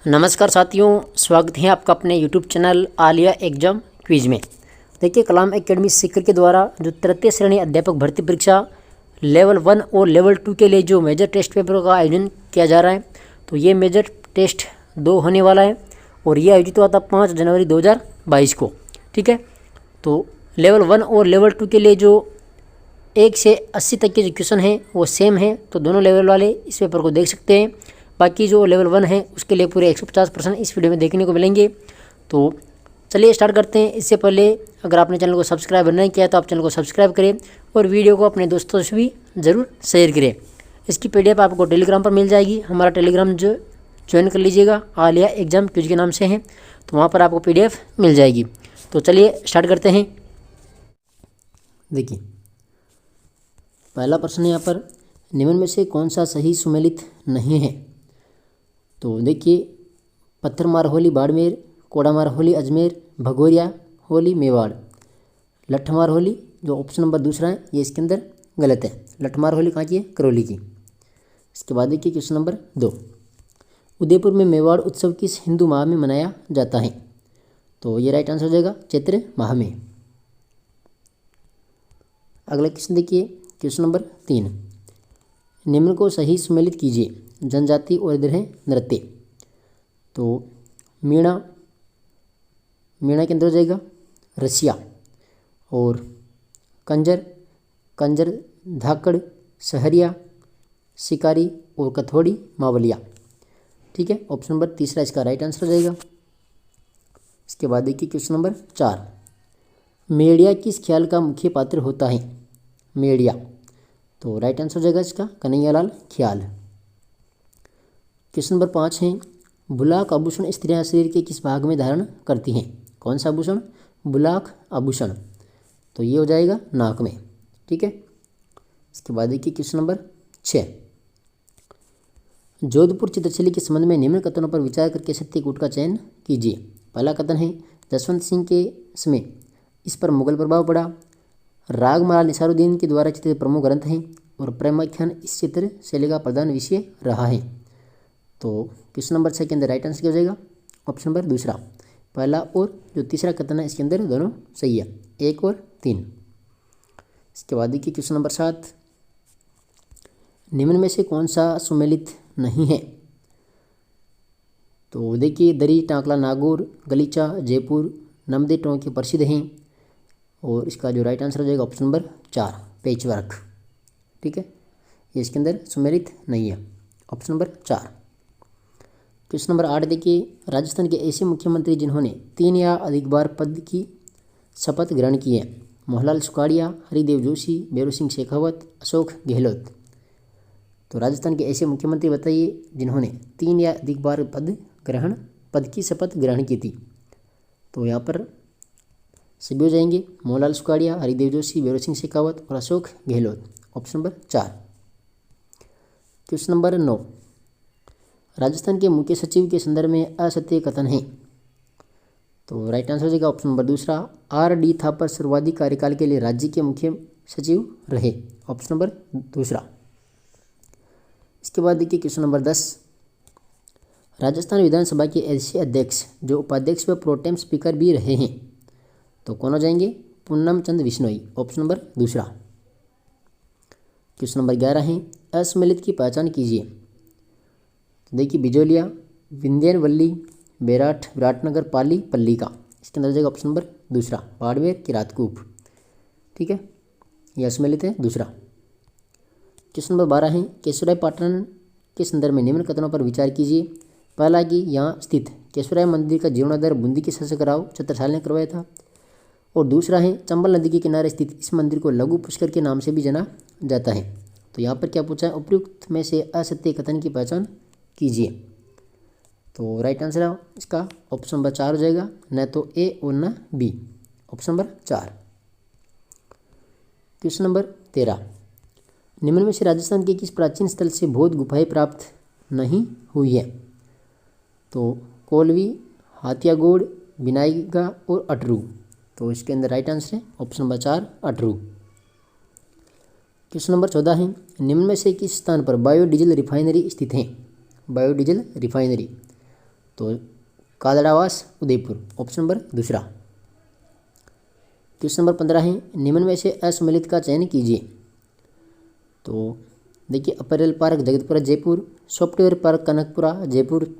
नमस्कार साथियों, स्वागत है आपका अपने YouTube channel Alia exam quiz में। देखिए, कलाम एकेडमी सीकर के द्वारा जो तृतीय श्रेणी अध्यापक भर्ती परीक्षा लेवल 1 और लेवल 2 के लिए जो मेजर टेस्ट पेपर का आयोजन किया जा रहा है, तो ये मेजर टेस्ट 2 होने वाला है और ये आयोजित हुआ था 5 जनवरी 2022 को। ठीक है, तो लेवल 1 और लेवल 2 के लिए जो 1 से 80 तक के जो क्वेश्चन हैं वो सेम है, तो दोनों लेवल वाले इस पेपर को देख सकते हैं। बाकी जो लेवल 1 है उसके लिए पूरे 150% इस वीडियो में देखने को मिलेंगे। तो चलिए स्टार्ट करते हैं। इससे पहले अगर आपने चैनल को सब्सक्राइब नहीं किया तो आप चैनल को सब्सक्राइब करें और वीडियो को अपने दोस्तों से भी ज़रूर शेयर करें। इसकी PDF आपको टेलीग्राम पर मिल जाएगी। हमारा टेलीग्राम जो ज्वाइन कर लीजिएगा, आलिया एग्जाम क्विज के नाम से है, तो वहाँ पर आपको PDF मिल जाएगी। तो चलिए स्टार्ट करते हैं। देखिए, पहला प्रश्न यहाँ पर, निम्न में से कौन सा सही सुमेलित नहीं है? तो देखिए, पत्थरमार होली बाड़मेर, कोड़ामार होली अजमेर, भगोरिया होली मेवाड़। लठमार होली जो ऑप्शन नंबर दूसरा है ये इसके अंदर गलत है। लठमार होली कहाँ की है? करौली की। इसके बाद देखिए क्वेश्चन नंबर 2, उदयपुर में मेवाड़ उत्सव किस हिंदू माह में मनाया जाता है? तो ये राइट आंसर हो जाएगा चैत्र माह में। अगला क्वेश्चन देखिए, क्वेश्चन नंबर 3, निम्न को सही सुमेलित कीजिए। जनजाति और इधर है नृत्य। तो मीणा के अंदर हो जाएगा रसिया, और कंजर धाकड़, सहरिया, शिकारी और कथोड़ी मावलिया। ठीक है, ऑप्शन नंबर तीसरा इसका राइट आंसर हो जाएगा। इसके बाद देखिए क्वेश्चन नंबर 4, मेड़िया किस ख्याल का मुख्य पात्र होता है? मेड़िया, तो राइट आंसर हो जाएगा इसका कन्हैयालाल ख्याल। क्वेश्चन नंबर 5 है, बुलाक आभूषण स्त्रियां शरीर के किस भाग में धारण करती हैं? कौन सा आभूषण? बुलाक आभूषण, तो ये हो जाएगा नाक में। ठीक है, इसके बाद देखिए क्वेश्चन नंबर 6, जोधपुर चित्रशैली के संबंध में निम्न कथनों पर विचार करके सत्य कूट का चयन कीजिए। पहला कथन है, जसवंत सिंह के समय इस पर मुगल प्रभाव पड़ा। रागमाला निसारुद्दीन के द्वारा चित्रित प्रमुख ग्रंथ हैं और प्रेमाख्यान इस चित्र शैली का प्रधान विषय रहा है। तो क्वेश्चन नंबर 6 के अंदर राइट आंसर क्या हो जाएगा? ऑप्शन नंबर दूसरा। पहला और जो तीसरा कथन है इसके अंदर दोनों सही है, 1 और 3। इसके बाद देखिए क्वेश्चन नंबर 7, निम्न में से कौन सा सुमेलित नहीं है? तो देखिए, दरी, टांकला, नागौर, गलीचा, जयपुर, नमदे टोंके प्रसिद्ध हैं, और इसका जो राइट आंसर हो जाएगा ऑप्शन नंबर 4, पेचवर्क। ठीक है, ये इसके अंदर सुमेलित नहीं है, ऑप्शन नंबर 4। क्वेश्चन नंबर 8 देखिए, राजस्थान के ऐसे मुख्यमंत्री जिन्होंने 3 या अधिक बार पद की शपथ ग्रहण की है? मोहनलाल सुखाड़िया, हरिदेव जोशी, बेरू सिंह शेखावत, अशोक गहलोत। तो राजस्थान के ऐसे मुख्यमंत्री बताइए जिन्होंने 3 या अधिक बार पद की शपथ ग्रहण की थी। तो यहाँ पर सभी हो जाएंगे, मोहनलाल सुखाड़िया, हरिदेव जोशी, बेरू सिंह शेखावत और Ashok Gehlot, option number 4। Question number 9, Rajasthan के मुख्य सचिव के संदर्भ में असत्य कथन है? तो राइट आंसर हो जाएगा ऑप्शन नंबर दूसरा, RD थापर सर्वाधिक कार्यकाल के लिए राज्य के मुख्य सचिव रहे, ऑप्शन नंबर दूसरा। इसके बाद देखिए क्वेश्चन नंबर 10, राजस्थान विधानसभा के ऐसे अध्यक्ष जो उपाध्यक्ष व प्रोटेम स्पीकर भी रहे हैं, तो कौन हो जाएंगे? पूनम चंद बिश्नोई, ऑप्शन नंबर दूसरा। क्वेश्चन नंबर 11 है, असम्मिलित की पहचान कीजिए। देखिए, बिजोलिया, विंध्यवल्ली, बेराठ, विराटनगर, पाली, पल्लिका। इसके अंदर जाएगा ऑप्शन नंबर दूसरा, बाड़मेर, किरातकूप। ठीक है, यह असम्मिलित है दूसरा। क्वेश्चन नंबर 12 है, केशवराय पाटन के संदर्भ में निम्न कथनों पर विचार कीजिए। पहला कि यहाँ स्थित केशवराय मंदिर का जीर्णोद्धार बूंदी के शासक राव छत्रसाल ने करवाया था, और दूसरा है, चंबल नदी के किनारे स्थित इस मंदिर को लघु पुष्कर के नाम से भी जाना जाता है। तो यहाँ पर क्या पूछा है? उपयुक्त में से असत्य कथन की पहचान कीजिए। तो राइट आंसर है इसका ऑप्शन नंबर 4 हो जाएगा, न तो A और न B, option number 4। Question number 13, निम्न में से राजस्थान के किस प्राचीन स्थल से बौद्ध गुफाएं प्राप्त नहीं हुई है? तो कोलवी, हाथियागोड़, बिनाईगा और अटरू। तो इसके अंदर राइट आंसर है option number 4, Atru. Question number 14 है, निम्न में से किस स्थान पर बायोडीजल रिफाइनरी स्थित है? बायोडीजल रिफाइनरी, तो कादड़ावास उदयपुर, ऑप्शन नंबर दूसरा। क्वेश्चन नंबर 15 है, निम्न में से असम्मिलित का चयन कीजिए। तो देखिए, apparel park Jagatpura Jaipur, software park Kanakapura Jaipur,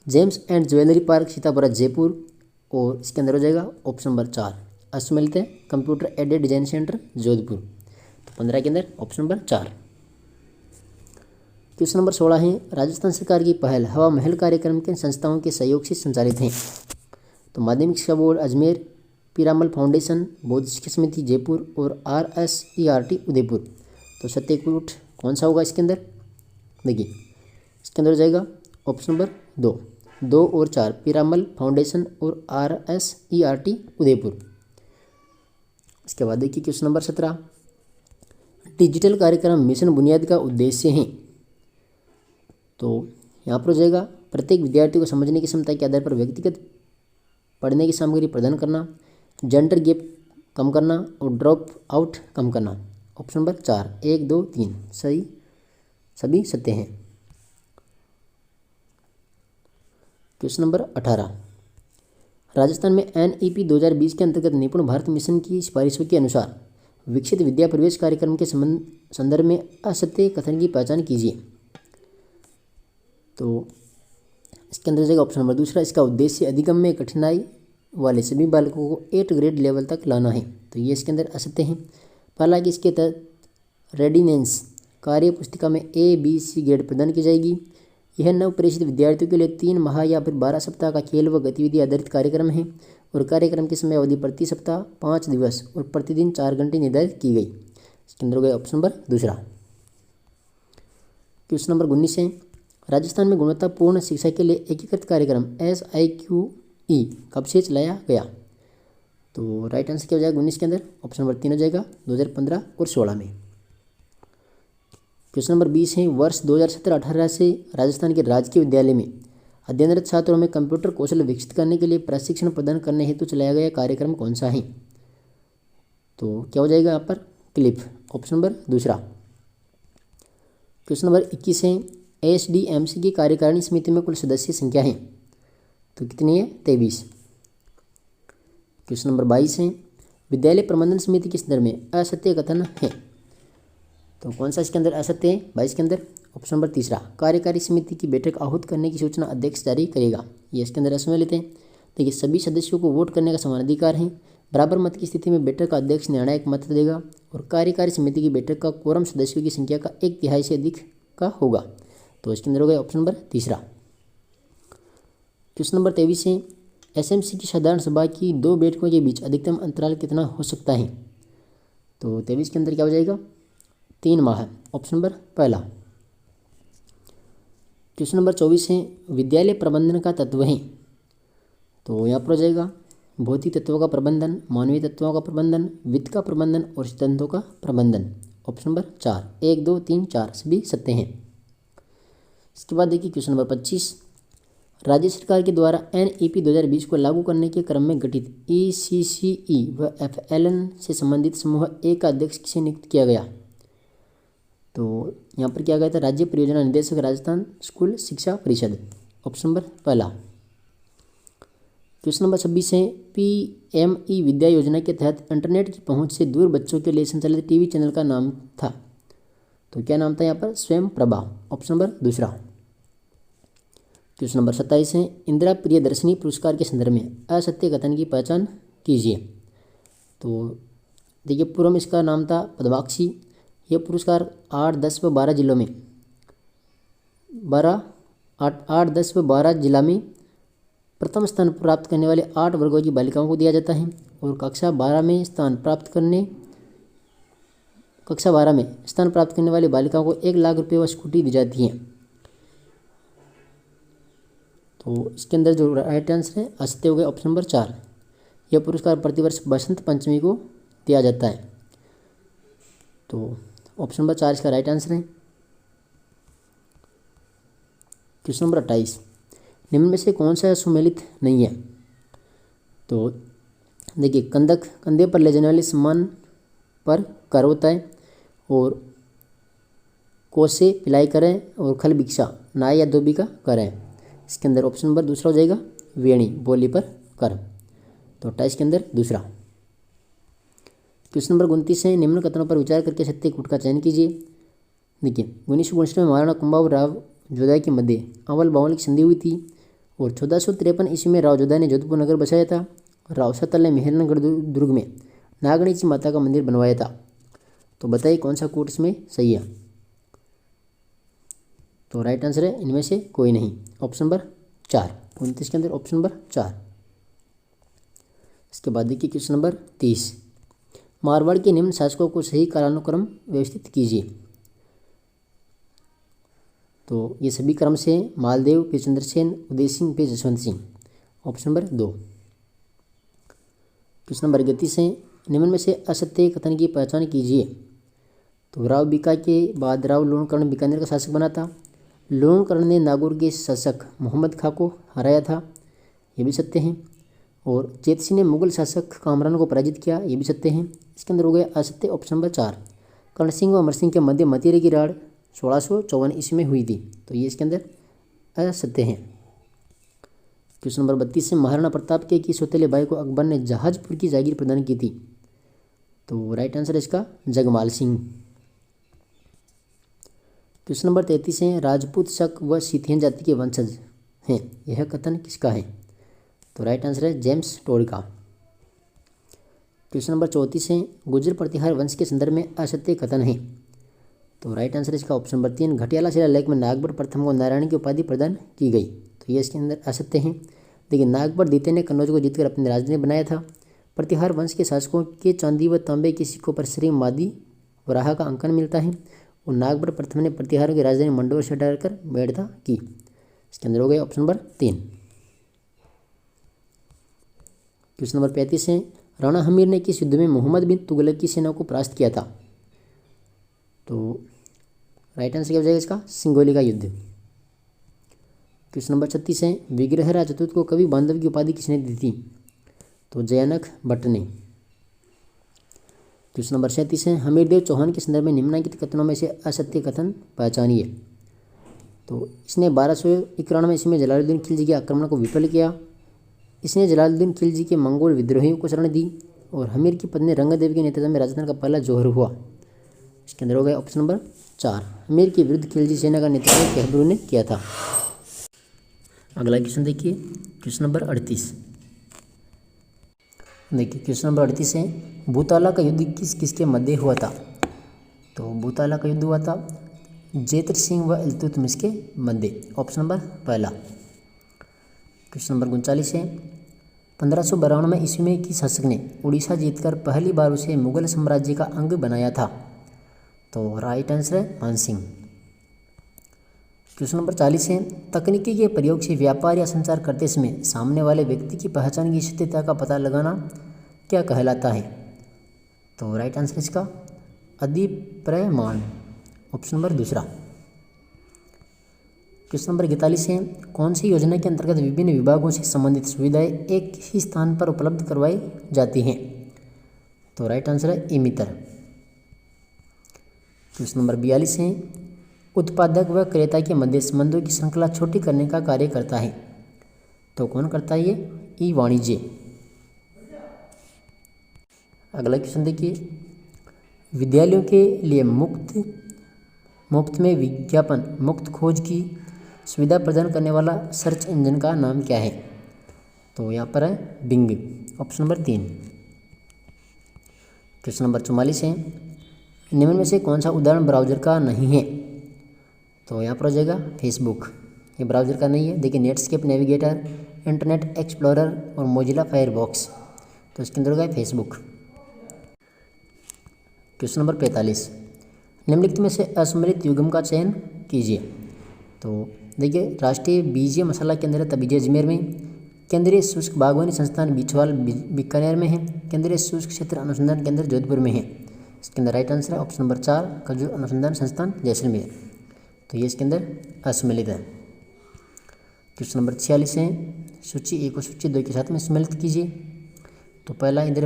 James and jewellery park Sitapura Jaipur, और इसके अंदर हो जाएगा ऑप्शन नंबर 4 असम्मिलित है computer aided design centre Jodhpur. तो 15 के अंदर ऑप्शन नंबर 4। क्वेश्चन नंबर 16 है, राजस्थान सरकार की पहल हवा महल कार्यक्रम किन संस्थाओं के सहयोग से संचालित हैं। तो माध्यमिक शिक्षा बोर्ड अजमेर, पीरामल फाउंडेशन, बौद्ध शिक्षा समिति जयपुर और RSERT उदयपुर। तो सत्याकूट कौन सा होगा इसके अंदर? देखिए, इसके अंदर हो जाएगा ऑप्शन नंबर 2 और 4 पीरामल फाउंडेशन और RSERT उदयपुर। इसके बाद देखिए क्वेश्चन नंबर 17, डिजिटल कार्यक्रम मिशन बुनियाद का उद्देश्य है। तो यहाँ पर हो जाएगा प्रत्येक विद्यार्थी को समझने की क्षमता के आधार पर व्यक्तिगत पढ़ने की सामग्री प्रदान करना, जेंडर गैप कम करना और ड्रॉप आउट कम करना। ऑप्शन नंबर 4 1 2 3 सही, सभी सत्य हैं। क्वेश्चन नंबर 18, राजस्थान में NEP 2020 के अंतर्गत निपुण भारत मिशन की सिफारिशों के अनुसार विकसित विद्या प्रवेश कार्यक्रम के संदर्भ में असत्य कथन की पहचान कीजिए। तो इसके अंदर जाएगा ऑप्शन नंबर दूसरा, इसका उद्देश्य अधिगम में कठिनाई वाले सभी बालकों को 8 ग्रेड लेवल तक लाना है। तो ये इसके अंदर असत्य है। हालांकि इसके तहत रेडिनेंस कार्य पुस्तिका में ABC ग्रेड प्रदान की जाएगी। यह नव प्रेषित विद्यार्थियों के लिए 3 माह या फिर 12 सप्ताह का खेल व गतिविधि आधारित कार्यक्रम है और कार्यक्रम की समय अवधि प्रति सप्ताह 5 दिवस और प्रतिदिन 4 घंटे निर्धारित की गई। इसके अंदर हो गया ऑप्शन नंबर दूसरा। क्वेश्चन नंबर 19 है, राजस्थान में गुणवत्तापूर्ण शिक्षा के लिए एकीकृत कार्यक्रम SIQE कब से चलाया गया। तो राइट आंसर क्या हो जाएगा 19 के अंदर ऑप्शन नंबर 3 हो जाएगा 2015 और 16 में। क्वेश्चन नंबर 20 है, वर्ष 2017-18 से राजस्थान के राजकीय विद्यालय में अध्ययनरत छात्रों में कंप्यूटर कौशल विकसित करने के लिए प्रशिक्षण प्रदान करने हेतु चलाया गया कार्यक्रम कौन सा है। तो क्या हो जाएगा यहाँ पर क्लिप, ऑप्शन नंबर दूसरा। क्वेश्चन नंबर 21 है, SDMC की कार्यकारिणी समिति में कुल सदस्य संख्या है। तो कितनी है 23। क्वेश्चन नंबर 22 है, विद्यालय प्रबंधन समिति के संदर्भ में असत्य कथन है। तो कौन सा इसके अंदर असत्य है 22 के अंदर ऑप्शन नंबर तीसरा, कार्यकारी समिति की बैठक आहूत करने की सूचना अध्यक्ष जारी करेगा। ये इसके अंदर असम्मिलित है। देखिए, सभी सदस्यों को वोट करने का समान अधिकार है। बराबर मत की स्थिति में बैठक का अध्यक्ष निर्णायक मत देगा और कार्यकारी समिति की बैठक का कोरम सदस्यों की संख्या का 1/3 से अधिक का होगा। तो इसके अंदर हो गया ऑप्शन नंबर तीसरा। क्वेश्चन नंबर 23 है, SMC की साधारण सभा की 2 बैठकों के बीच अधिकतम अंतराल कितना हो सकता है। तो 23 के अंदर क्या हो जाएगा 3 माह, ऑप्शन नंबर पहला। क्वेश्चन नंबर 24 है, विद्यालय प्रबंधन का तत्व है। तो यहाँ पर हो जाएगा भौतिक तत्वों का प्रबंधन, मानवीय तत्वों का प्रबंधन, वित्त का प्रबंधन और सिद्धांतों का प्रबंधन। ऑप्शन नंबर 4 1 2 3 4 सभी सत्य हैं। इसके बाद देखिए क्वेश्चन नंबर 25, राज्य सरकार के द्वारा NEP 2020 को लागू करने के क्रम में गठित ECCE व FLN से संबंधित समूह A का अध्यक्ष किसे नियुक्त किया गया। तो यहाँ पर क्या गया था राज्य परियोजना निदेशक राजस्थान स्कूल शिक्षा परिषद, ऑप्शन नंबर पहला। क्वेश्चन नंबर 26 है, PME विद्या योजना के तहत इंटरनेट की पहुंच से दूर बच्चों के लिए संचालित टीवी चैनल का नाम था। तो क्या नाम था यहाँ पर स्वयं प्रभा, ऑप्शन नंबर दूसरा। क्वेश्चन नंबर 27 है, इंदिरा प्रियदर्शनी पुरस्कार के संदर्भ में असत्य कथन की पहचान कीजिए। तो देखिए, पूर्व में इसका नाम था पद्माक्षी। यह पुरस्कार 8, 10 व 12 जिलों में 8, 10 व 12 जिला में प्रथम स्थान प्राप्त करने वाले 8 वर्गों की बालिकाओं को दिया जाता है और कक्षा 12 में स्थान प्राप्त करने वाली बालिकाओं को 1 लाख रुपये व स्कूटी दी जाती है। तो इसके अंदर जो राइट आंसर है असत्य हो गया ऑप्शन नंबर 4। यह पुरस्कार प्रतिवर्ष बसंत पंचमी को दिया जाता है। तो ऑप्शन नंबर 4 इसका राइट आंसर है। क्वेश्चन नंबर 28, निम्न में से कौन सा सुमेलित नहीं है। तो देखिए, कंधे पर ले जाने वाले सामान पर कर होता है और कोसे पिलाई करें और खल भिक्षा नाय या धोबी का करें। इसके अंदर ऑप्शन नंबर दूसरा हो जाएगा वेणी, बोली पर कर्म। तो 28 के अंदर दूसरा। क्वेश्चन नंबर 29 है, निम्न कथनों पर विचार करके सत्य कूट का चयन कीजिए। देखिए 1959 में महाराणा कुंभाव राव जोधा के मध्य अवल बावल की संधि हुई थी और 1453 ईस्वी में राव जोधा ने जोधपुर नगर बसाया था। राव सतल ने मेहरनगढ़ दुर्ग में नागणीची माता का मंदिर बनवाया था। तो बताइए कौन सा कूट इसमें सही है। तो राइट आंसर है इनमें से कोई नहीं, ऑप्शन नंबर 4। 29 के अंदर ऑप्शन नंबर 4। इसके बाद देखिए क्वेश्चन नंबर 30, मारवाड़ के निम्न शासकों को सही कालानुक्रम व्यवस्थित कीजिए। तो ये सभी क्रम से मालदेव पे चंद्रसेन, उदय सिंह पे Jaswant Singh, option number 2। Question number 31 है, निम्न में से असत्य कथन की पहचान कीजिए। तो राव बीका के बाद राव लोणकर्ण बीकानेर का शासक बना था। लोणकर्ण ने नागौर के शासक मोहम्मद खां को हराया था, ये भी सत्य है। और चेतसी ने मुगल शासक कामरान को पराजित किया, ये भी सत्य है। इसके अंदर हो गया असत्य ऑप्शन नंबर 4। कर्ण सिंह व अमर सिंह के मध्य मतीरे की राड़ 1654 ईस्वी में हुई थी, तो ये इसके अंदर असत्य है। क्वेश्चन नंबर 32 है, महाराणा प्रताप के सौतेले भाई को अकबर ने जहाजपुर की जागीर प्रदान की थी। तो राइट आंसर है इसका जगमाल सिंह। क्वेश्चन नंबर 33 है, राजपूत, शक व सीथियन जाति के वंशज हैं, यह कथन किसका है। तो राइट आंसर है जेम्स टोड का। क्वेश्चन नंबर 34 है, गुर्जर प्रतिहार वंश के संदर्भ में असत्य कथन है। तो राइट आंसर इसका ऑप्शन नंबर 3, घटियाला शिलालेख में नागबर प्रथम को नारायण की उपाधि प्रदान की गई, तो ये इसके अंदर असत्य है। देखिए नागबर द्वितीय ने कन्नौज को जीतकर अपनी राजधानी बनाया था। प्रतिहार वंश के शासकों के चांदी व तांबे के सिक्कों पर श्री मादी वराह का अंकन मिलता है और नागबर प्रथम ने प्रतिहारों की राजधानी मंडोर से हटाकर मेड़ता की। इसके अंदर हो गया ऑप्शन नंबर 3। क्वेश्चन नंबर 35 है, राणा हमीर ने किस युद्ध में मोहम्मद बिन तुगलक की सेना को परास्त किया था। तो राइट आंसर क्या हो जाएगा इसका सिंगोली का युद्ध। क्वेश्चन नंबर 36 है, विग्रहराज चतुर्थ को कवि बांधव की उपाधि किसने दी थी। तो जयानक भट्ट ने। क्वेश्चन नंबर 37 है, हमीरदेव चौहान के संदर्भ में निम्नलिखित कथनों में से असत्य कथन पहचानिए। तो इसने 1291 ईस्वी में जलालुद्दीन खिलजी के आक्रमण को विफल किया। इसने जलालुद्दीन खिलजी के मंगोल विद्रोहियों को शरण दी और हमीर की पत्नी रंगदेवी के नेतृत्व में राजस्थान का पहला जौहर हुआ। इसके अंदर हो गया ऑप्शन नंबर 4, हमीर के विरुद्ध खिलजी सेना का नेतृत्व कहबरू ने किया था। अगला क्वेश्चन देखिए, क्वेश्चन नंबर 38। देखिए क्वेश्चन नंबर 38 है, भूताला का युद्ध किस किसके मध्य हुआ था। तो भूताला का युद्ध हुआ था जेत्र सिंह व इल्तुतमिश के मध्य, ऑप्शन नंबर 1। क्वेश्चन नंबर 39 है, 1592 ईस्वी में किस शासक ने उड़ीसा जीतकर पहली बार उसे मुगल साम्राज्य का अंग बनाया था। तो राइट आंसर है मान सिंह। क्वेश्चन नंबर 40 है, तकनीकी के प्रयोग से व्यापार या संचार करते समय सामने वाले व्यक्ति की पहचान की सत्यता का पता लगाना क्या कहलाता है। तो राइट आंसर इसका अधिप्रमाण, ऑप्शन नंबर 2। क्वेश्चन नंबर 41 है, कौन सी योजना के अंतर्गत विभिन्न विभागों से संबंधित सुविधाएं एक ही स्थान पर उपलब्ध करवाई जाती हैं। तो राइट आंसर है ई मित्र। क्वेश्चन नंबर 42 है, उत्पादक व क्रेता के मध्य संबंधों की श्रृंखला छोटी करने का कार्य करता है। तो कौन करता है ये, ई वाणिज्य। अगला क्वेश्चन देखिए, विद्यालयों के लिए मुफ्त में विज्ञापन मुक्त खोज की सुविधा प्रदान करने वाला सर्च इंजन का नाम क्या है। तो यहाँ पर है being, option number 3। Question number 44 है, निम्न में से कौन सा उदाहरण ब्राउजर का नहीं है। तो यहाँ पर हो जाएगा फेसबुक, ये ब्राउजर का नहीं है। देखिए नेटस्केप नेविगेटर, इंटरनेट एक्सप्लोरर और मोजिला फायरफॉक्स, तो इसके अंदर होगा फेसबुक। क्वेश्चन नंबर 45, निम्नलिखित में से असम्मिलित युग्म का चयन कीजिए। तो देखिए राष्ट्रीय बीजीय मसाला केंद्र तबीजे अजमेर में, केंद्रीय शुष्क बागवानी संस्थान बिछवाल बीकानेर में है, केंद्रीय शुष्क क्षेत्र अनुसंधान केंद्र जोधपुर में है। इसके अंदर राइट आंसर है ऑप्शन नंबर 4, खजूर अनुसंधान संस्थान जैसलमेर। तो ये इसके अंदर असम्मिलित है। क्वेश्चन नंबर 46 है, सूची 1 और सूची 2 के साथ में सम्मिलित कीजिए। तो पहला इधर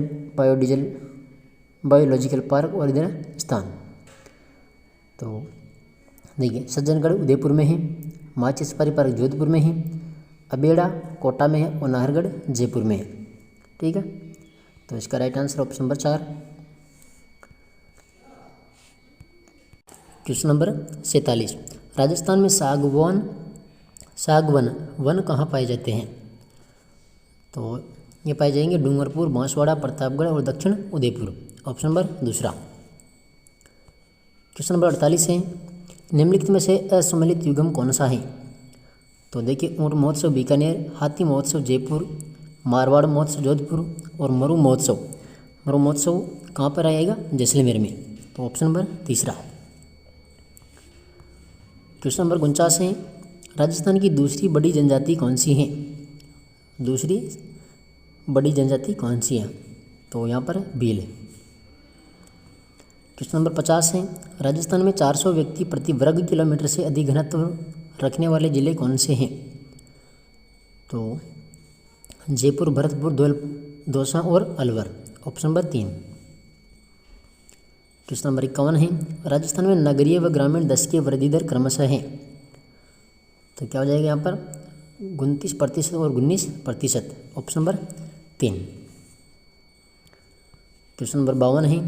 बायोलॉजिकल पार्क और इधर स्थान। तो देखिए सज्जनगढ़ उदयपुर में है, माची सफारी पार्क जोधपुर में है, अबेड़ा कोटा में है और नाहरगढ़ जयपुर में है। ठीक है, तो इसका right answer option number 4। Question number 47, Rajasthan में सागवन वन कहाँ पाए जाते हैं? तो ये पाए जाएंगे डूंगरपुर, बांसवाड़ा, प्रतापगढ़ और दक्षिण उदयपुर। ऑप्शन नंबर दूसरा। क्वेश्चन नंबर 48 है, निम्नलिखित में से असम्मिलित युग्म कौन सा है? तो देखिए, ऊँट महोत्सव बीकानेर, हाथी महोत्सव जयपुर, मारवाड़ महोत्सव जोधपुर और मरु महोत्सव कहाँ पर आएगा? जैसलमेर में। तो ऑप्शन नंबर तीसरा। क्वेश्चन नंबर 49 है, राजस्थान की दूसरी बड़ी जनजाति कौन सी है? दूसरी बड़ी जनजाति कौन सी है? तो यहाँ पर भील है। क्वेश्चन नंबर 50 है, राजस्थान में 400 व्यक्ति प्रति वर्ग किलोमीटर से अधिक घनत्व रखने वाले जिले कौन से हैं? तो जयपुर, भरतपुर, दौसा और Alwar. Option number 3। Question number 51 है, राजस्थान में नगरीय व ग्रामीण दशकीय वृद्धि दर क्रमशः है। तो क्या हो जाएगा यहाँ पर? 29% और 19%। Option number 3। क्वेश्चन नंबर 52 है,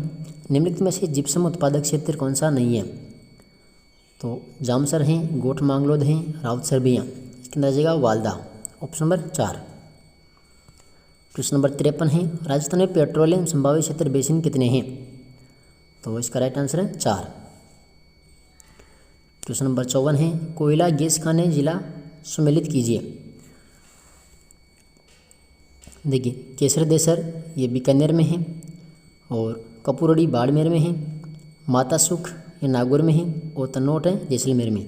निम्नलिखित में से जिप्सम उत्पादक क्षेत्र कौन सा नहीं है? तो जामसर हैं, गोठ मांगलोद हैं, राउतसर भी हैं। इसके अंदर आ जाएगा वालदा। Option number 4। क्वेश्चन नंबर 53 है, राजस्थान में पेट्रोलियम संभावित क्षेत्र बेसिन कितने हैं? तो इसका राइट आंसर है 4। क्वेश्चन नंबर 54 है, कोयला गैस खाने जिला सुमेलित कीजिए। देखिए, केसर देसर ये बीकानेर में है और कपूरड़ी बाड़मेर में है, माता सुख ये नागौर में है और तनोट है जैसलमेर में।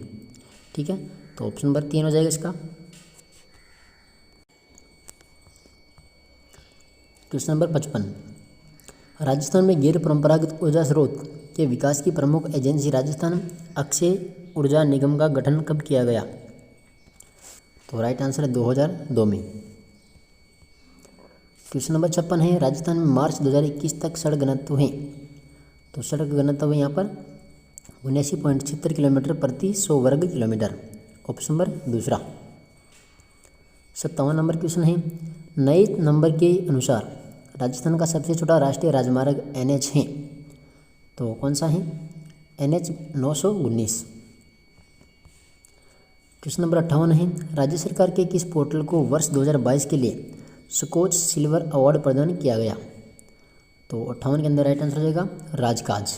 ठीक है, तो ऑप्शन नंबर 3 हो जाएगा इसका। क्वेश्चन नंबर 55, राजस्थान में गैर परंपरागत ऊर्जा स्रोत के विकास की प्रमुख एजेंसी राजस्थान अक्षय ऊर्जा निगम का गठन कब किया गया? तो राइट आंसर है 2002 में। क्वेश्चन नंबर 56 है, राजस्थान में मार्च 2021 तक सड़क घनत्व है। तो सड़क घनत्व है यहाँ पर 79.76 किलोमीटर प्रति 100 वर्ग किलोमीटर। ऑप्शन नंबर दूसरा। 57 नंबर क्वेश्चन है, नए नंबर के अनुसार राजस्थान का सबसे छोटा राष्ट्रीय राजमार्ग NH है। तो कौन सा है? NH 919। क्वेश्चन नंबर 58 है, राज्य सरकार के किस पोर्टल को वर्ष 2022 के लिए स्कॉच सिल्वर अवार्ड प्रदान किया गया? तो 58 के अंदर राइट आंसर हो जाएगा राजकाज।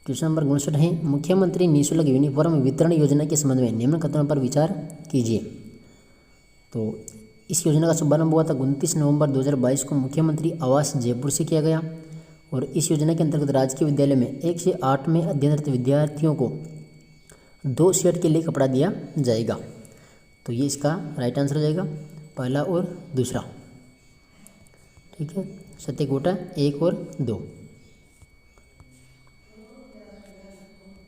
क्वेश्चन नंबर 59 है, मुख्यमंत्री निःशुल्क यूनिफॉर्म वितरण योजना के संबंध में निम्न कथनों पर विचार कीजिए। तो इस योजना का शुभारंभ हुआ था 29 नवंबर 2022 को मुख्यमंत्री आवास जयपुर से किया गया और इस योजना के अंतर्गत राजकीय विद्यालय में 1 से 8 में अध्ययनरत विद्यार्थियों को 2 सेट के लिए कपड़ा दिया जाएगा। तो ये इसका राइट आंसर हो जाएगा पहला और दूसरा। ठीक है, सत्य कोटा 1 और 2।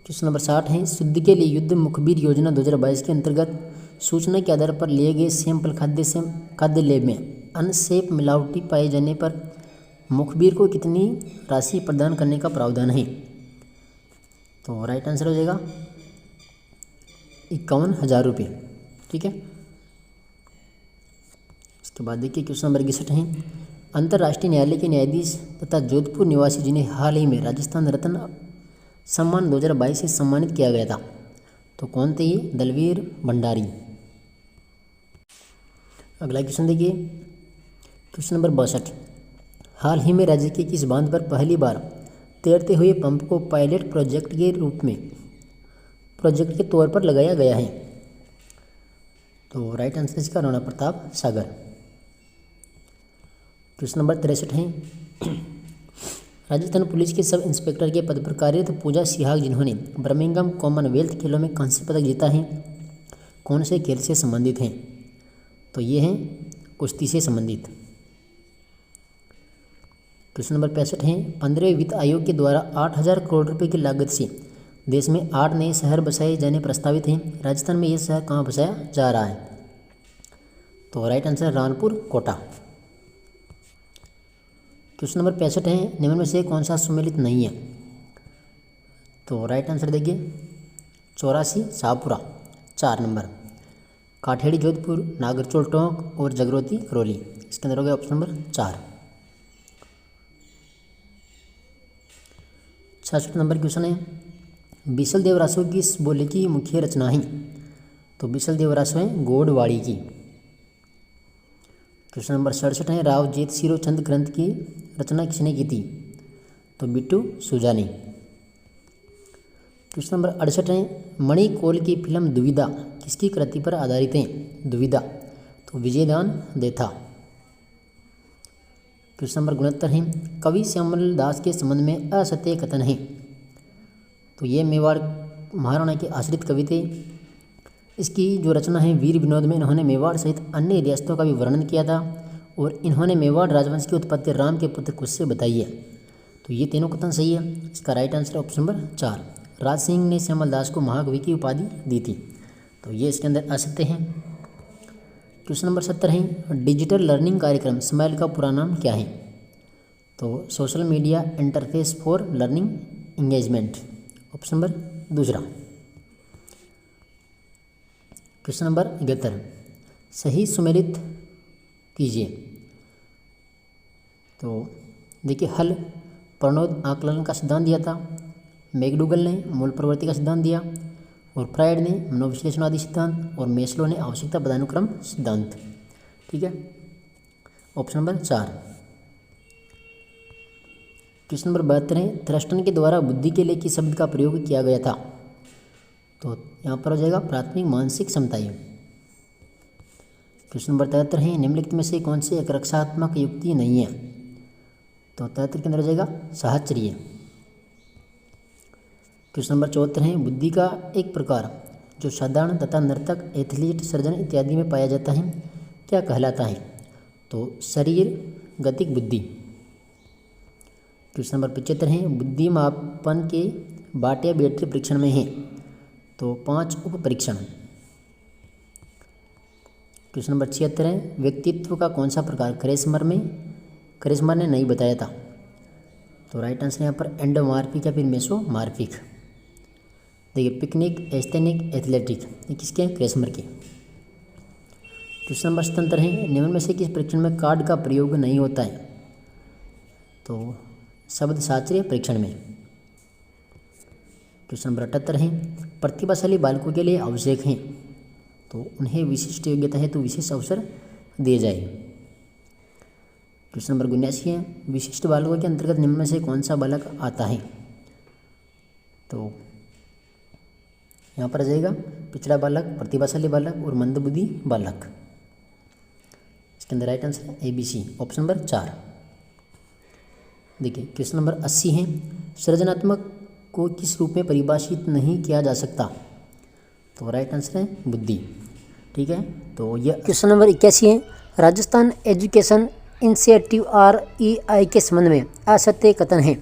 क्वेश्चन नंबर 60 है, शुद्ध के लिए युद्ध मुखबिर योजना 2022 के अंतर्गत सूचना के आधार पर लिए गए सैंपल खाद्य लेब में अनसेफ मिलावटी पाए जाने पर मुखबिर को कितनी राशि प्रदान करने का प्रावधान है? तो राइट आंसर हो जाएगा 51,000 रुपये। ठीक है, इसके बाद देखिए क्वेश्चन नंबर 61 है, अंतर्राष्ट्रीय न्यायालय के न्यायाधीश तथा जोधपुर निवासी जिन्हें हाल ही में राजस्थान रत्न सम्मान 2022 से सम्मानित किया गया था, तो कौन थे ये? दलवीर भंडारी। अगला क्वेश्चन देखिए, क्वेश्चन नंबर 62, हाल ही में राज्य के किस बांध पर पहली बार तैरते हुए पंप को पायलट प्रोजेक्ट के रूप में प्रोजेक्ट के तौर पर लगाया गया है? तो राइट आंसर इसका राणा प्रताप सागर। क्वेश्चन नंबर 63 है, राजस्थान पुलिस के सब इंस्पेक्टर के पद पर कार्यरत पूजा सिहाग जिन्होंने बर्मिंघम कॉमनवेल्थ खेलों में कांस्य पदक जीता है, कौन से खेल से संबंधित हैं? तो ये हैं कुश्ती से संबंधित। क्वेश्चन नंबर 65 है, 15वें वित्त आयोग के द्वारा 8,000 करोड़ रुपए की लागत से देश में 8 नए शहर बसाए जाने प्रस्तावित हैं। राजस्थान में ये शहर कहाँ बसाया जा रहा है? तो right answer Ranpur Kota. Question number 65 है, निम्न में से कौन सा सुमेलित नहीं है? तो राइट आंसर देखिए 84 शाहपुरा 4 नंबर। काठेड़ी जोधपुर, नागरचोल टोंक और जगरोती करौली। इसके अंदर हो गया ऑप्शन नंबर 4। 66 नंबर क्वेश्चन है, बीसल देव रासो की इस बोली की मुख्य रचना है। तो बीसल देव रासो है गोडवाड़ी की। क्वेश्चन नंबर 67 है, राव जेत सिरो चंद ग्रंथ की रचना किसने की थी। तो बिट्टू सुजानी। क्वेश्चन नंबर 68 है, मणिकौल की फिल्म दुविधा किसकी कृति पर आधारित है। दुविधा तो विजयदान देथा। क्वेश्चन नंबर 69 है, कवि श्यामल दास के संबंध में असत्य कथन है। तो ये मेवाड़ महाराणा के आश्रित कवि थे। इसकी जो रचना है वीर विनोद में इन्होंने मेवाड़ सहित अन्य रियासतों का भी वर्णन किया था और इन्होंने मेवाड़ राजवंश की उत्पत्ति राम के पुत्र कुश से बताई है। तो ये तीनों कथन सही है। इसका right answer option number 4। Raj Singh ने श्यामल दास को महाकवि की उपाधि दी थी। तो ये इसके अंदर असत्य है। क्वेश्चन नंबर 70 है, डिजिटल लर्निंग कार्यक्रम स्माइल का पूरा नाम क्या है। तो social media interface for learning engagement. Option number 2। Question number 71, सही सुमेलित कीजिए। तो देखिए, हल प्रणोद आकलन का सिद्धांत दिया था, मैकडूगल ने मूल प्रवृत्ति का सिद्धांत दिया और फ्रायड ने मनोविश्लेषणादि सिद्धांत और मेस्लो ने आवश्यकता पदानुक्रम सिद्धांत। ठीक है, ऑप्शन नंबर 4। क्वेश्चन नंबर 72 है, थ्रस्टन के द्वारा बुद्धि के लिए किस शब्द का प्रयोग किया गया था। तो यहाँ पर हो जाएगा प्राथमिक मानसिक क्षमताएं। क्वेश्चन नंबर 73 है, निम्नलिखित में से कौन सी एक रक्षात्मक युक्ति नहीं है। तो 73 के अंदर हो जाएगा साहचर्य। क्वेश्चन नंबर 74 है, बुद्धि का एक प्रकार जो साधारण तथा नर्तक, एथलीट, सर्जन इत्यादि में पाया जाता है क्या कहलाता है। तो शरीर गतिक बुद्धि। क्वेश्चन नंबर 75 है, बुद्धि मापन के बाटे बैटरी परीक्षण में है। तो 5 उप परीक्षण। क्वेश्चन नंबर 76 है, व्यक्तित्व का कौन सा प्रकार करिश्मर ने नहीं बताया था। तो राइट आंसर यहाँ पर एंडोमार्फिक या फिर मेसोमार्फिक। देखिए, पिकनिक, एस्थेनिक, एथलेटिक, ये किसके हैं, करिश्मर के। क्वेश्चन नंबर 77 है, निम्न में से किस परीक्षण में कार्ड का प्रयोग नहीं होता है। तो शब्द शास्त्रीय परीक्षण में। क्वेश्चन नंबर 78 है, प्रतिभाशाली बालकों के लिए आवश्यक हैं तो उन्हें विशिष्ट योग्यता है तो विशेष अवसर दिए जाए। क्वेश्चन नंबर 79 है, विशिष्ट बालकों के अंतर्गत निम्न में से कौन सा बालक आता है। तो यहाँ पर आ जाएगा पिछड़ा बालक, प्रतिभाशाली बालक और मंदबुद्धि बालक। इसके अंदर राइट आंसर है ABC, ऑप्शन नंबर 4। देखिए, क्वेश्चन नंबर 80 है, सृजनात्मक को किस रूप में परिभाषित नहीं किया जा सकता। तो राइट आंसर है बुद्धि। ठीक है, तो यह क्वेश्चन नंबर 81 है, राजस्थान एजुकेशन इनिशिएटिव REI के संबंध में असत्य कथन है।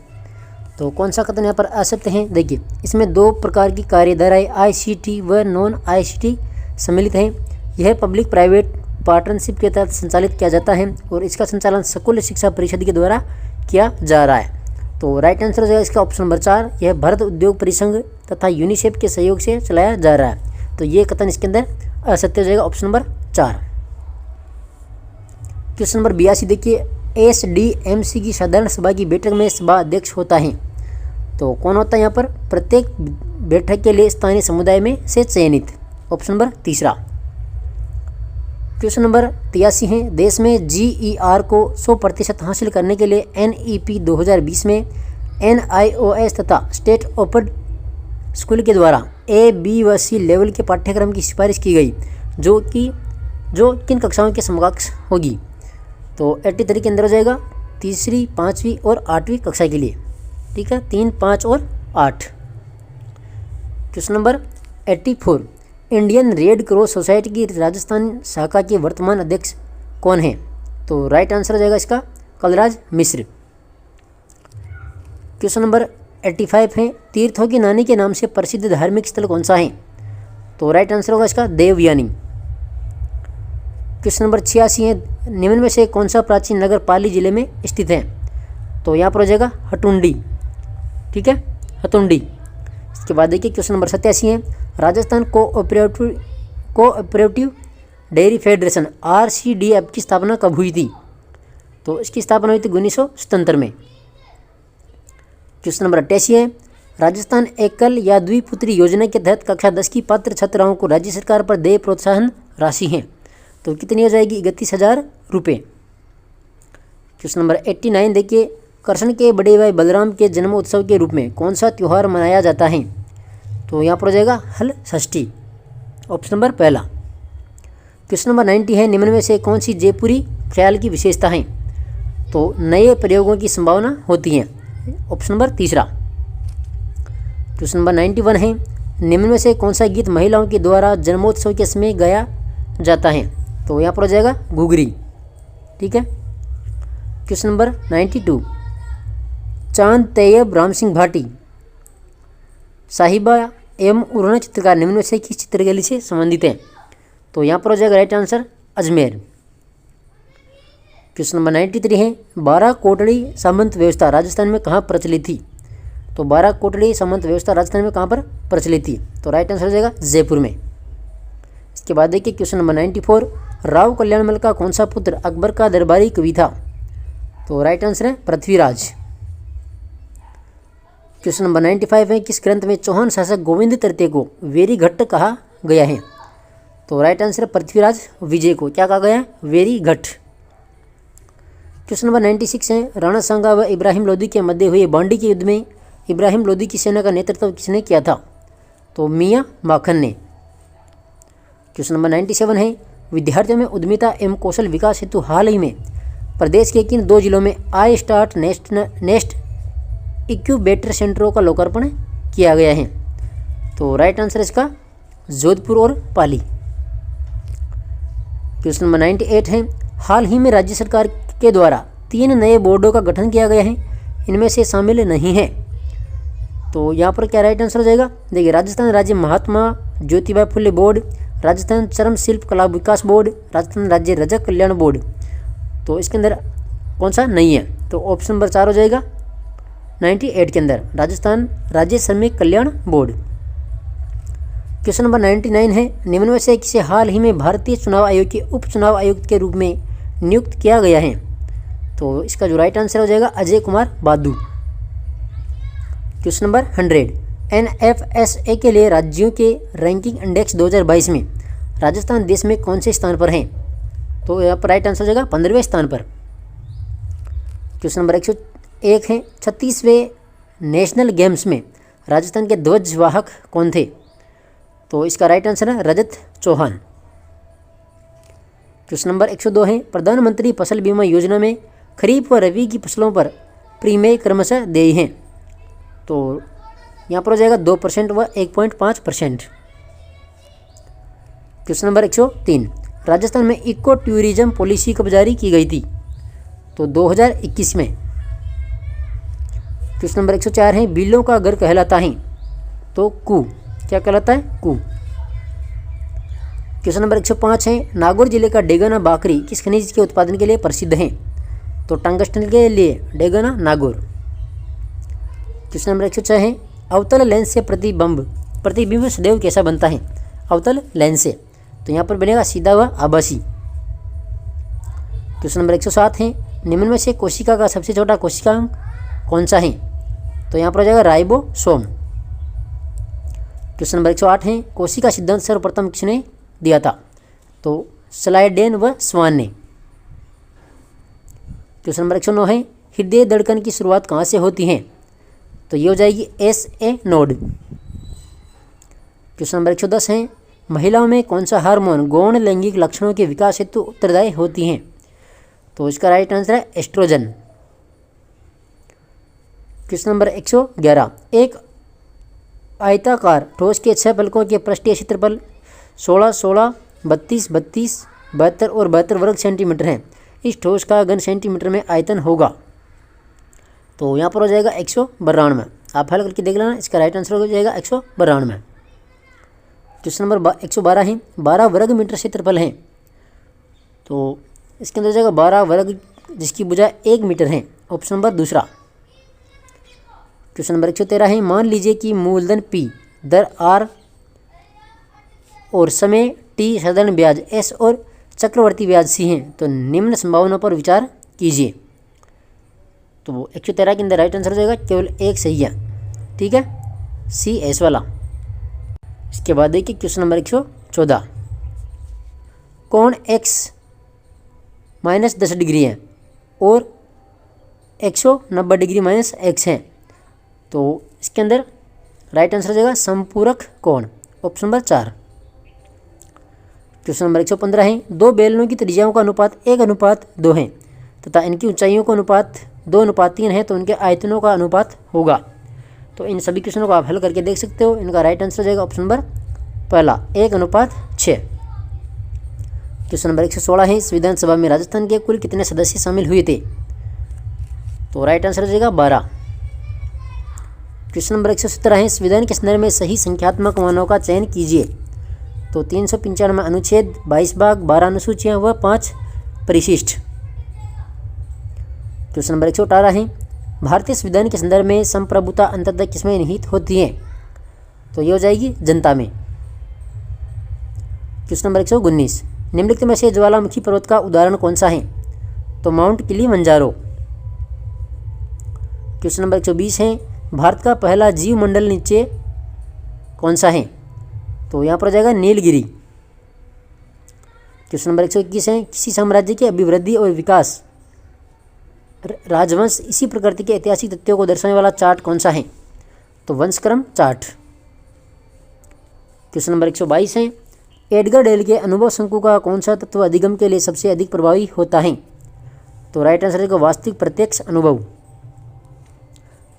तो कौन सा कथन यहाँ पर असत्य है। देखिए, इसमें 2 प्रकार की कार्यधाराएं ICT व नॉन ICT सम्मिलित हैं। यह पब्लिक प्राइवेट पार्टनरशिप के तहत संचालित किया जाता है और इसका संचालन स्कूल शिक्षा परिषद के द्वारा किया जा रहा है। तो राइट आंसर हो जाएगा इसका ऑप्शन नंबर 4। यह भारत उद्योग परिसंघ तथा यूनिसेफ के सहयोग से चलाया जा रहा है। तो ये कथन इसके अंदर असत्य हो जाएगा, ऑप्शन नंबर 4। क्वेश्चन नंबर 82 देखिए, SDMC की साधारण सभा की बैठक में सभा अध्यक्ष होता है। तो कौन होता है यहाँ पर, प्रत्येक बैठक के लिए स्थानीय समुदाय में से चयनित। Option number 3। क्वेश्चन नंबर 83 है, देश में GER को 100% हासिल करने के लिए NEP 2020 में NIOS तथा स्टेट ओपन स्कूल के द्वारा A, B व C लेवल के पाठ्यक्रम की सिफारिश की गई जो किन कक्षाओं के समकक्ष होगी। तो 83 के अंदर हो जाएगा 3री, 5वीं और 8वीं कक्षा के लिए। ठीक है, 3, 5 और 8। Question number 84, Indian red cross society की राजस्थान शाखा के वर्तमान अध्यक्ष कौन है। तो राइट आंसर हो जाएगा इसका कलराज मिश्र। क्वेश्चन नंबर 85 है, तीर्थों की नानी के नाम से प्रसिद्ध धार्मिक स्थल कौन सा है। तो राइट आंसर होगा इसका देवयानी। क्वेश्चन नंबर 86 है, निम्न में से कौन सा प्राचीन नगर पाली जिले में स्थित है। तो यहाँ पर हो जाएगा हटुंडी। ठीक है, हतुंडी। इसके बाद देखिए क्वेश्चन नंबर 87 है, Rajasthan cooperative dairy federation RCDF की स्थापना कब हुई थी? तो इसकी स्थापना हुई थी 1977 में। क्वेश्चन नंबर 88 है, राजस्थान एकल या द्विपुत्री योजना के तहत कक्षा 10 की पात्र छात्राओं को राज्य सरकार पर देय प्रोत्साहन राशि है, तो कितनी हो जाएगी? 31,000 रुपये। क्वेश्चन नंबर 89 देखिए, कृष्ण के बड़े भाई बलराम के जन्म उत्सव के रूप में कौन सा त्यौहार मनाया जाता है? तो यहाँ पर हो जाएगा हल षष्ठी, ऑप्शन नंबर पहला। क्वेश्चन नंबर 90 है, निम्न में से कौन सी जयपुरी ख्याल की विशेषता है? तो नए प्रयोगों की संभावना होती है, ऑप्शन नंबर तीसरा। क्वेश्चन नंबर 91 है, निम्न में से कौन सा गीत महिलाओं के द्वारा जन्मोत्सव के समय गाया जाता है? तो यहाँ पर हो जाएगा घुघरी, ठीक है। क्वेश्चन नंबर 92, चांद तैयब राम सिंह भाटी साहिबा एवं उन्होंने चित्रकार निम्न में से किस चित्रशैली से संबंधित है? तो यहाँ पर हो जाएगा right answer Ajmer. Question number 93 है, 12 कोटड़ी सामंत व्यवस्था राजस्थान में कहाँ प्रचलित थी? तो 12 कोटड़ी सामंत व्यवस्था राजस्थान में कहाँ पर प्रचलित थी? तो राइट आंसर हो जाएगा जयपुर में। इसके बाद देखिए क्वेश्चन नंबर 94, राव कल्याणमल का कौन सा पुत्र अकबर का दरबारी कवि था? तो राइट आंसर है पृथ्वीराज। क्वेश्चन नंबर 95 है, किस ग्रंथ में चौहान शासक गोविंद तृतीय को वेरी घट्ट कहा गया है? तो राइट आंसर है पृथ्वीराज विजय को क्या कहा गया है? वेरी घट्ट। क्वेश्चन नंबर 96 है, राणा सांगा व इब्राहिम लोदी के मध्य हुए बांडी के युद्ध में इब्राहिम लोदी की सेना का नेतृत्व किसने किया था? तो मियाँ माखन ने। क्वेश्चन नंबर 97 है, विद्यार्थियों में उद्यमिता एवं कौशल विकास हेतु हाल ही में प्रदेश के किन 2 जिलों में आई स्टार्ट नेस्ट इक्यूबेटर सेंटरों का लोकार्पण किया गया है? तो राइट आंसर इसका जोधपुर और पाली। क्वेश्चन नंबर 98 है, हाल ही में राज्य सरकार के द्वारा 3 नए बोर्डों का गठन किया गया है, इनमें से शामिल नहीं है? तो यहाँ पर क्या राइट आंसर हो जाएगा? देखिए, राजस्थान राज्य महात्मा ज्योतिबा फुले बोर्ड, राजस्थान चरम शिल्प कला विकास बोर्ड, राजस्थान राज्य रजक कल्याण बोर्ड। तो इसके अंदर कौन सा नहीं है? तो ऑप्शन नंबर 4 हो जाएगा 98 के अंदर राजस्थान राज्य श्रमिक कल्याण बोर्ड। क्वेश्चन नंबर 99 है, निम्न में से किसे हाल ही में भारतीय चुनाव आयोग के उप चुनाव आयुक्त के रूप में नियुक्त किया गया है? तो इसका जो राइट आंसर हो जाएगा Ajay Kumar Badu. Question number 100, NFSA के लिए राज्यों के रैंकिंग इंडेक्स 2022 में राजस्थान देश में कौन से स्थान पर है? तो यहाँ पर राइट आंसर हो जाएगा 15वें स्थान पर। क्वेश्चन नंबर 101 है, 36वें नेशनल गेम्स में राजस्थान के ध्वजवाहक कौन थे? तो इसका राइट आंसर है रजत चौहान। क्वेश्चन नंबर 102 है, प्रधानमंत्री फसल बीमा योजना में खरीफ व रबी की फसलों पर प्रीमियम क्रमशः देय हैं? तो यहाँ पर हो जाएगा 2% व 1.5%। क्वेश्चन नंबर 103, राजस्थान में इको टूरिज्म पॉलिसी कब जारी की गई थी? तो 2021 में। क्वेश्चन नंबर 104 है, बिल्लों का घर कहलाता है? तो कू क्या कहलाता है? कू। क्वेश्चन नंबर 105 है, नागौर जिले का डेगाना बाकरी किस खनिज के उत्पादन के लिए प्रसिद्ध है? तो टंगस्टन के लिए डेगाना नागौर। क्वेश्चन नंबर 106 है, अवतल लेंस से प्रतिबिंब सदैव कैसा बनता है? अवतल लेंस से। तो यहाँ पर बनेगा सीधा व आभासी। क्वेश्चन नंबर 107 है, निम्न में से कोशिका का सबसे छोटा कोशिकांग कौन सा है? तो यहाँ पर हो जाएगा राइबोसोम। क्वेश्चन नंबर 108 है, कोशिका सिद्धांत सर्वप्रथम किसने दिया था? तो स्लाइडेन व स्वान ने। क्वेश्चन नंबर 109 है, हृदय धड़कन की शुरुआत कहाँ से होती है? तो ये हो जाएगी SA नोड। क्वेश्चन नंबर 110 है, महिलाओं में कौन सा हार्मोन गौण लैंगिक लक्षणों के विकास हेतु उत्तरदायी होती हैं? तो इसका राइट आंसर है एस्ट्रोजन। क्वेश्चन नंबर 111, एक आयताकार ठोस के 6 पलकों के पृष्ठीय क्षेत्रफल 16, 16, 32, 32, 72 और 72 वर्ग सेंटीमीटर है। इस ठोस का घन सेंटीमीटर में आयतन होगा? तो यहाँ पर हो जाएगा 192। आप हल करके देख लेना, इसका राइट आंसर हो जाएगा 192। क्वेश्चन नंबर 112 है, 12 वर्ग मीटर क्षेत्रफल है। तो इसके अंदर हो जाएगा 12 वर्ग जिसकी भुजा 1 मीटर है, ऑप्शन नंबर दूसरा। क्वेश्चन नंबर 113 है, मान लीजिए कि मूलधन P दर R और समय टी साधारण ब्याज एस और चक्रवर्ती ब्याज सी हैं, तो निम्न संभावनाओं पर विचार कीजिए। तो 113 के अंदर राइट आंसर हो जाएगा केवल एक सही है, ठीक है, सी एस वाला। इसके बाद देखिए क्वेश्चन नंबर 114, कोण x -10 डिग्री है और 190 डिग्री -x है, तो इसके अंदर राइट आंसर हो जाएगा संपूरक कोण, ऑप्शन नंबर 4। क्वेश्चन नंबर 115 है, दो बेलनों की त्रिज्याओं का अनुपात 1:2 है तथा इनकी ऊंचाइयों का अनुपात 2:3 है, तो उनके आयतनों का अनुपात होगा। तो इन सभी क्वेश्चनों को आप हल करके देख सकते हो। इनका राइट आंसर हो जाएगा ऑप्शन नंबर पहला 1:6। क्वेश्चन नंबर 116 है, इस विधानसभा में राजस्थान के कुल कितने सदस्य शामिल हुए थे, तो राइट आंसर हो जाएगा 12। क्वेश्चन नंबर 117 है, संविधान के संदर्भ में सही संख्यात्मक मानों का चयन कीजिए, तो 395 अनुच्छेद, 22 भाग, 12 अनुसूचियाँ व 5 परिशिष्ट। क्वेश्चन नंबर 118 है, भारतीय संविधान के संदर्भ में संप्रभुता अंततः किसमें निहित होती है, तो ये हो जाएगी जनता में। क्वेश्चन नंबर 119, निम्नलिखित में से ज्वालामुखी पर्वत का उदाहरण कौन सा है, तो माउंट किलिमंजारो। क्वेश्चन नंबर 120 है, भारत का पहला जीव मंडल नीचे कौन सा है, तो यहाँ पर हो जाएगा नीलगिरी। क्वेश्चन नंबर 121 है, किसी साम्राज्य की अभिवृद्धि और विकास, राजवंश, इसी प्रकृति के ऐतिहासिक तथ्यों को दर्शाने वाला चार्ट कौन सा है, तो वंशक्रम चार्ट। क्वेश्चन नंबर 122 है, एडगर डेल के अनुभव शंकु का कौन सा तत्व अधिगम के लिए सबसे अधिक प्रभावी होता है, तो राइट आंसर है वास्तविक प्रत्यक्ष अनुभव।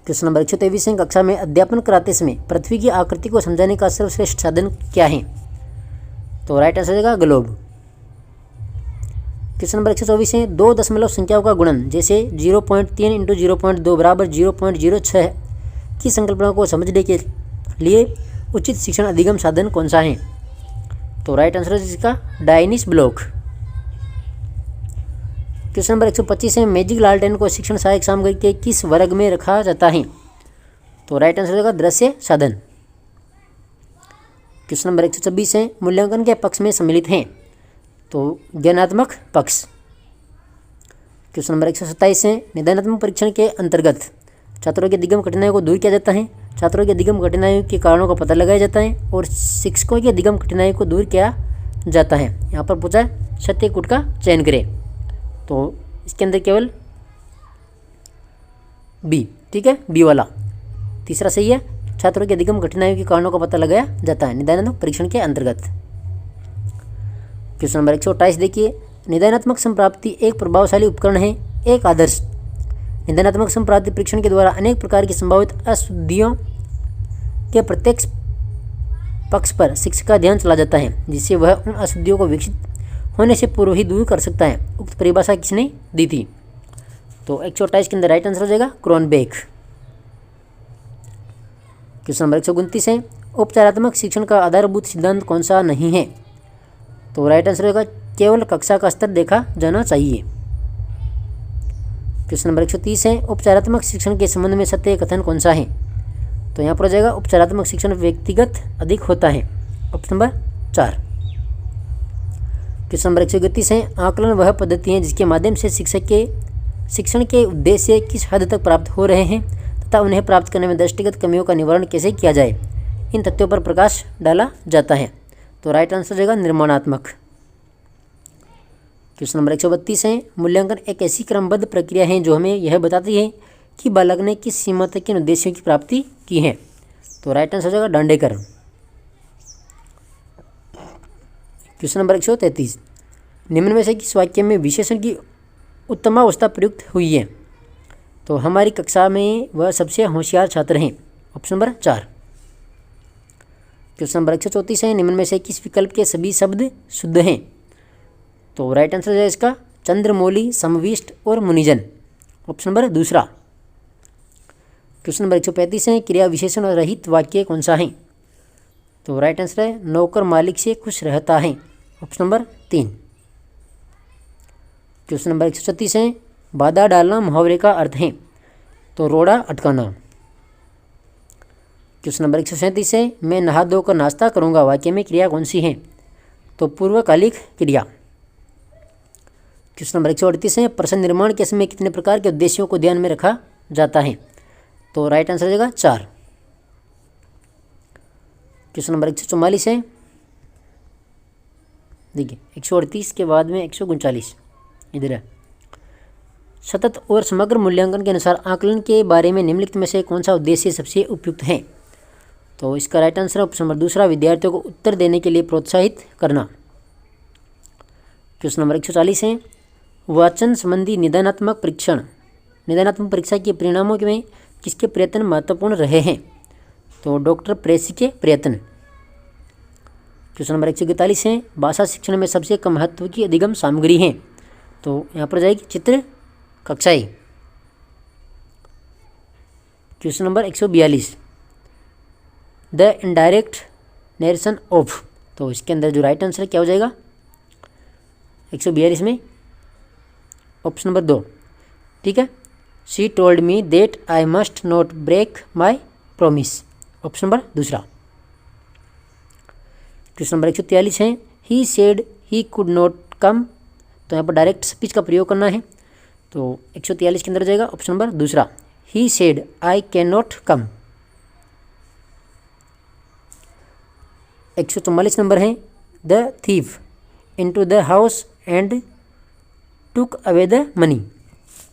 क्वेश्चन नंबर 123 है, कक्षा में अध्यापन कराते समय पृथ्वी की आकृति को समझाने का सर्वश्रेष्ठ साधन क्या है, तो राइट आंसर है ग्लोब। क्वेश्चन नंबर 124 है, दो दशमलव संख्याओं का गुणन जैसे 0.3 × 0.2 बराबर 0.06 की संकल्पना को समझने के लिए उचित शिक्षण अधिगम साधन कौन सा है, तो राइट आंसर है इसका डायनिस ब्लॉक। क्वेश्चन नंबर 125 है, मैजिक लालटेन को शिक्षण सहायक सामग्री के किस वर्ग में रखा जाता है, तो राइट आंसर होगा दृश्य साधन। क्वेश्चन नंबर 126 है, मूल्यांकन के पक्ष में सम्मिलित हैं, तो ज्ञानात्मक पक्ष। क्वेश्चन नंबर 127 है, निदानात्मक परीक्षण के अंतर्गत छात्रों की अधिगम कठिनाइयों को दूर किया जाता है, छात्रों की अधिगम कठिनाइयों के कारणों का पता लगाया जाता है और शिक्षकों की अधिगम कठिनाइयों को दूर किया जाता है। यहाँ पर पूछा है सत्य कूट का चयन करें, तो इसके अंदर केवल बी, ठीक है, बी वाला तीसरा सही है। छात्रों की अधिगम कठिनाइयों के कारणों का पता लगाया जाता है निदानात्मक परीक्षण के अंतर्गत। क्वेश्चन नंबर 128 देखिए, निदानात्मक संप्राप्ति एक प्रभावशाली उपकरण है, एक आदर्श निदानात्मक संप्राप्ति परीक्षण के द्वारा अनेक प्रकार की संभावित अशुद्धियों के प्रत्यक्ष पक्ष पर शिक्षक का ध्यान चला जाता है, जिससे वह उन अशुद्धियों को विकसित होने से पूर्व ही दूर कर सकता है। उक्त परिभाषा किसने दी थी, तो 128 के अंदर राइट आंसर हो जाएगा क्रोनबेक। क्वेश्चन नंबर 129 है, उपचारात्मक शिक्षण का आधारभूत सिद्धांत कौन सा नहीं है, तो राइट आंसर होगा केवल कक्षा का स्तर देखा जाना चाहिए। क्वेश्चन नंबर 130 है, उपचारात्मक शिक्षण के संबंध में सत्य कथन कौन सा है, तो यहाँ पर हो जाएगा उपचारात्मक शिक्षण व्यक्तिगत अधिक होता है, ऑप्शन नंबर 4। क्वेश्चन नंबर 131 है, आकलन वह पद्धति है जिसके माध्यम से शिक्षण के उद्देश्य किस हद तक प्राप्त हो रहे हैं तथा उन्हें प्राप्त करने में दृष्टिगत कमियों का निवारण कैसे किया जाए, इन तथ्यों पर प्रकाश डाला जाता है, तो राइट आंसर हो जाएगा निर्माणात्मक। क्वेश्चन नंबर 132 है, मूल्यांकन एक ऐसी क्रमबद्ध प्रक्रिया है जो हमें यह बताती है कि बालक ने किस सीमा तक किन उद्देश्यों की प्राप्ति की है, तो राइट आंसर हो जाएगा दांडेकर। क्वेश्चन नंबर 133, निम्न में से किस वाक्य में विशेषण की उत्तमावस्था प्रयुक्त हुई है, तो हमारी कक्षा में वह सबसे होशियार छात्र हैं, ऑप्शन नंबर 4। क्वेश्चन नंबर 134 है, निम्न में से किस विकल्प के सभी शब्द शुद्ध हैं, तो राइट आंसर है इसका चंद्रमौली, समविष्ट और मुनिजन, ऑप्शन नंबर 2। क्वेश्चन नंबर 135 है, क्रिया विशेषण रहित वाक्य कौन सा है, तो राइट आंसर है नौकर मालिक से खुश रहता है, ऑप्शन नंबर 3। क्वेश्चन नंबर 136 है, बाधा डालना मुहावरे का अर्थ है, तो रोड़ा अटकाना। क्वेश्चन नंबर 137 है, मैं नहा धोकर नाश्ता करूंगा वाक्य में क्रिया कौन सी है, तो पूर्वकालिक क्रिया। क्वेश्चन नंबर 138 है, प्रश्न निर्माण के समय कितने प्रकार के उद्देश्यों को ध्यान में रखा जाता है? तो राइट आंसर हो जाएगा 4। क्वेश्चन नंबर 144 है, देखिए 138 के बाद में 139 इधर है। सतत और समग्र मूल्यांकन के अनुसार आकलन के बारे में निम्नलिखित में से कौन सा उद्देश्य सबसे उपयुक्त है? तो इसका राइट आंसर ऑप्शन नंबर दूसरा, विद्यार्थियों को उत्तर देने के लिए प्रोत्साहित करना। क्वेश्चन नंबर 140 है, वाचन संबंधी निदानात्मक परीक्षा के परिणामों में किसके प्रयत्न महत्वपूर्ण रहे हैं? तो डॉक्टर प्रेसी के प्रयत्न। क्वेश्चन नंबर 141 है, भाषा शिक्षण में सबसे कम महत्व की अधिगम सामग्री है? तो यहाँ पर जाएगी चित्र कक्षाएं। Question number 142, the indirect narration of. तो इसके अंदर जो राइट आंसर क्या हो जाएगा 142 में? ऑप्शन नंबर 2, ठीक है। She told me that I must not break my promise, option number दूसरा। क्वेश्चन नंबर 143 है, he said he could not come. तो यहाँ पर डायरेक्ट स्पीच का प्रयोग करना है, तो 143 के अंदर जाएगा ऑप्शन नंबर दूसरा, he said I can not come. 144 number है, the thief into the house and took away the money.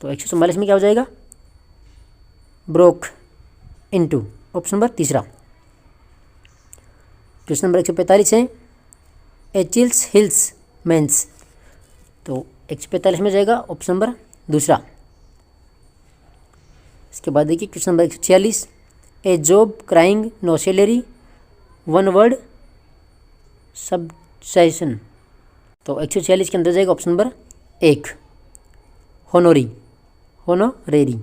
तो 144 में क्या हो जाएगा ब्रोक इनटू, ऑप्शन नंबर तीसरा। क्वेश्चन नंबर 145 है, एचिल्स हिल्स मेंस। तो 145 में जाएगा ऑप्शन नंबर दूसरा। इसके बाद देखिए question number 146, a job crying no salary, one word substitution. तो 146 के अंदर जाएगा option number 1, honorary,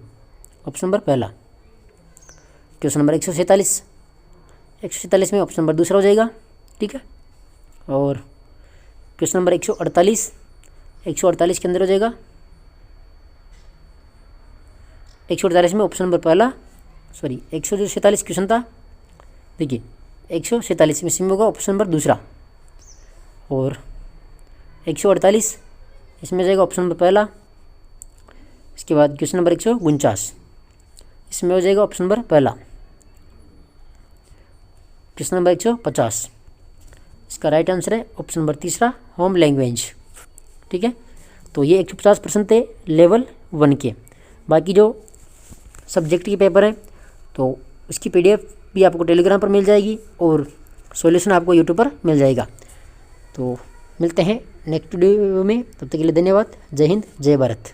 option number पहला। क्वेश्चन नंबर 147 में ऑप्शन नंबर दूसरा हो जाएगा, ठीक है। और क्वेश्चन नंबर 148 के अंदर हो जाएगा 148 में ऑप्शन नंबर पहला, 147 क्वेश्चन था, देखिए 147 में होगा ऑप्शन नंबर दूसरा। और 148 इसमें जाएगा ऑप्शन नंबर पहला। इसके बाद क्वेश्चन नंबर 149 इसमें हो जाएगा ऑप्शन नंबर पहला। क्वेश्चन नंबर 150 इसका राइट आंसर है ऑप्शन नंबर तीसरा, होम लैंग्वेज, ठीक है। तो ये 150 प्रश्न थे लेवल 1 के। बाकी जो सब्जेक्ट के पेपर हैं तो उसकी PDF भी आपको टेलीग्राम पर मिल जाएगी और सॉल्यूशन आपको यूट्यूब पर मिल जाएगा। तो मिलते हैं नेक्स्ट वीडियो में, तब तक के लिए धन्यवाद। जय हिंद, जय भारत।